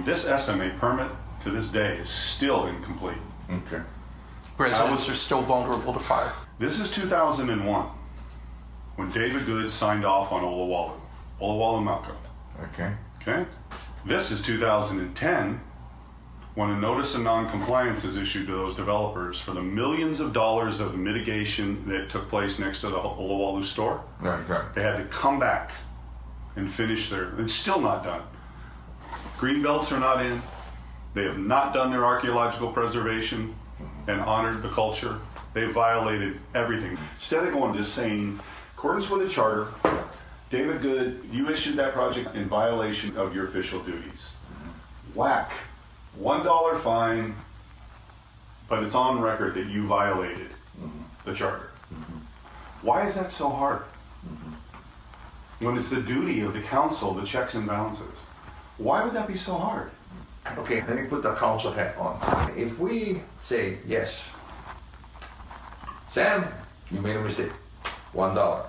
This SMA permit to this day is still incomplete. Okay. Residents are still vulnerable to fire. This is 2001 when David Goods signed off on Olawalu Mauka. Okay. Okay? This is 2010 when a notice of non-compliance is issued to those developers for the millions of dollars of mitigation that took place next to the Olawalu store. Right. They had to come back and finish it's still not done. Green belts are not in. They have not done their archaeological preservation and honored the culture. They violated everything. Instead of going just saying, in accordance with the charter, David Good, you issued that project in violation of your official duties. Whack. $1 fine, but it's on record that you violated the charter. Why is that so hard? When it's the duty of the council, the checks and balances. Why would that be so hard? Okay, let me put the council hat on. If we say, yes, Sam, you made a mistake, $1.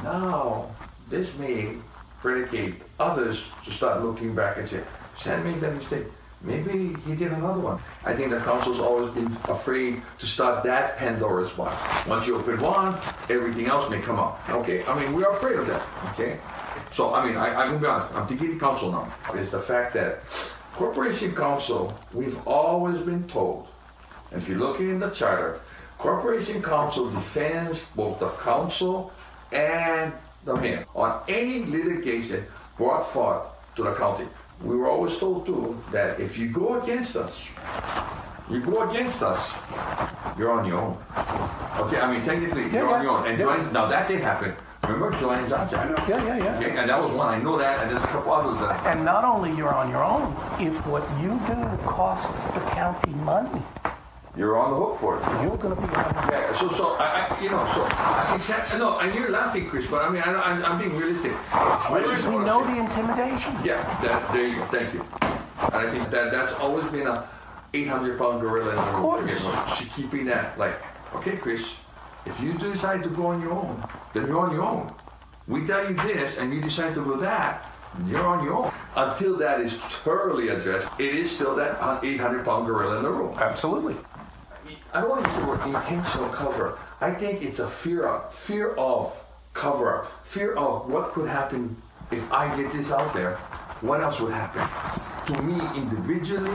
Now, this may predicate others to start looking back and say, Sam made that mistake. Maybe he did another one. I think the council's always been afraid to start that Pandora's box. Once you open one, everything else may come up. Okay, I mean, we're afraid of that. Okay, so I mean, I'm gonna be honest. I'm thinking the council now. It's the fact that Corporation Counsel, we've always been told, and if you're looking in the charter, Corporation Counsel defends both the council and the mayor on any litigation brought forth to the county. We were always told too that if you go against us, you're on your own. Okay, I mean technically you're on your own. And now that did happen. Remember Joanne Johnson? I know. Yeah. Okay, and that was one, I know that, and there's a couple others that. And not only you're on your own, if what you do costs the county money, you're on the hook for it. You're going to be on the hook. Yeah, I think that, no, and you're laughing, Chris, but I mean, I'm being realistic. We know the intimidation. Yeah, there you go, thank you. And I think that's always been a 800-pound gorilla in the room. Of course. Keeping that, like, okay, Chris, if you decide to go on your own, then you're on your own. We tell you this, and you decide to go that, you're on your own. Until that is thoroughly addressed, it is still that 800-pound gorilla in the room. Absolutely. I don't want to use the word intentional cover. I think it's a fear of cover-up, fear of what could happen if I get this out there. What else would happen to me individually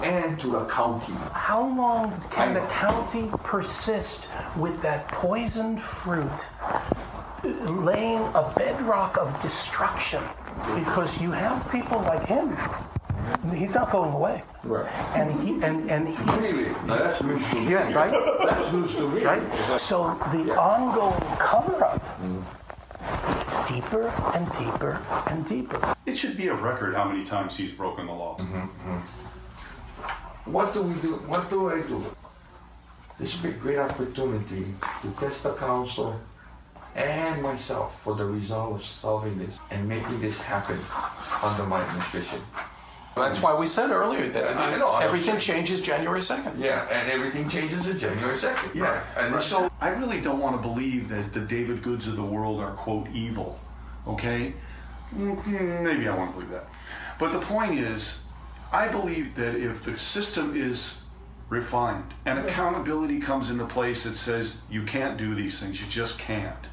and to the county? How long can the county persist with that poisoned fruit, laying a bedrock of destruction? Because you have people like him. He's not going away. Right. And he's Really? Now that's news to me. yeah, right? That's news to me. Right? So the ongoing cover-up gets deeper and deeper and deeper. It should be a record how many times he's broken the law. What do we do? What do I do? This would be a great opportunity to test the council and myself for the result of solving this and making this happen under my administration. That's why we said earlier that everything changes January 2nd. Yeah, and everything changes on January 2nd. Yeah, and So I really don't want to believe that the David Goods of the world are, quote, evil, okay? Maybe I want to believe that. But the point is, I believe that if the system is refined and accountability comes into place that says you can't do these things, you just can't,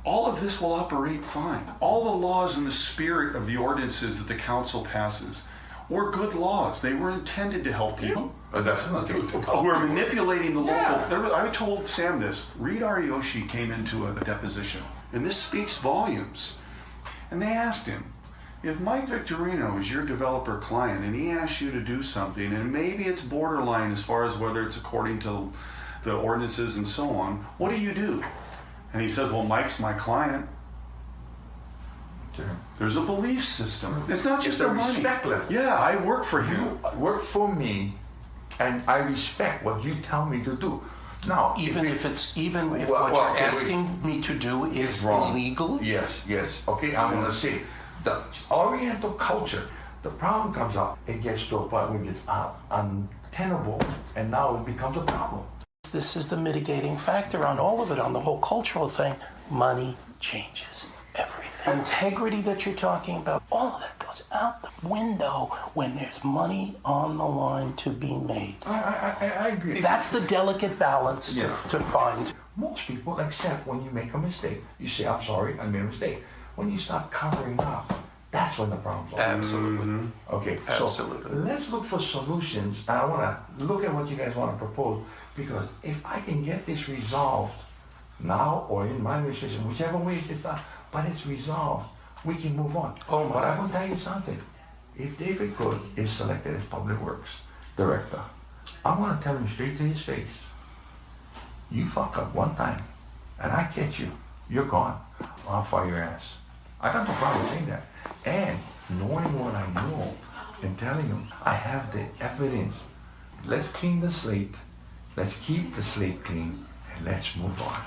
all of this will operate fine. All the laws in the spirit of the ordinances that the council passes were good laws. They were intended to help people. that's not true. We're manipulating the local. I told Sam this. Reed Ariyoshi came into a deposition, and this speaks volumes. And they asked him, if Mike Victorino is your developer client and he asks you to do something, and maybe it's borderline as far as whether it's according to the ordinances and so on, what do you do? And he says, well, Mike's my client. There's a belief system. It's not just a money. respect level. Yeah, I work for you. Work for me, and I respect what you tell me to do. Now, Even if what you're asking me to do is wrong. Illegal? Yes. Okay, I'm going to say the Oriental culture, the problem comes up, it gets to a point where it gets untenable, and now it becomes a problem. This is the mitigating factor on all of it, on the whole cultural thing. Money changes everything. integrity that you're talking about, all of that goes out the window when there's money on the line to be made. I agree. That's the delicate balance to find. Most people accept when you make a mistake. You say, I'm sorry, I made a mistake. When you start covering up, that's when the problems are. Absolutely. Okay, Absolutely. so let's look for solutions. I want to look at what you guys want to propose, because if I can get this resolved now or in my administration, whichever way it's not, but it's resolved, we can move on. Oh, but my. I will tell you something. If David Good is selected as Public Works Director, I want to tell him straight to his face, you fuck up one time, and I catch you, you're gone. I'll fire your ass. I got no problem saying that. And knowing what I know and telling him I have the evidence. Let's clean the slate. Let's keep the slate clean, and let's move on.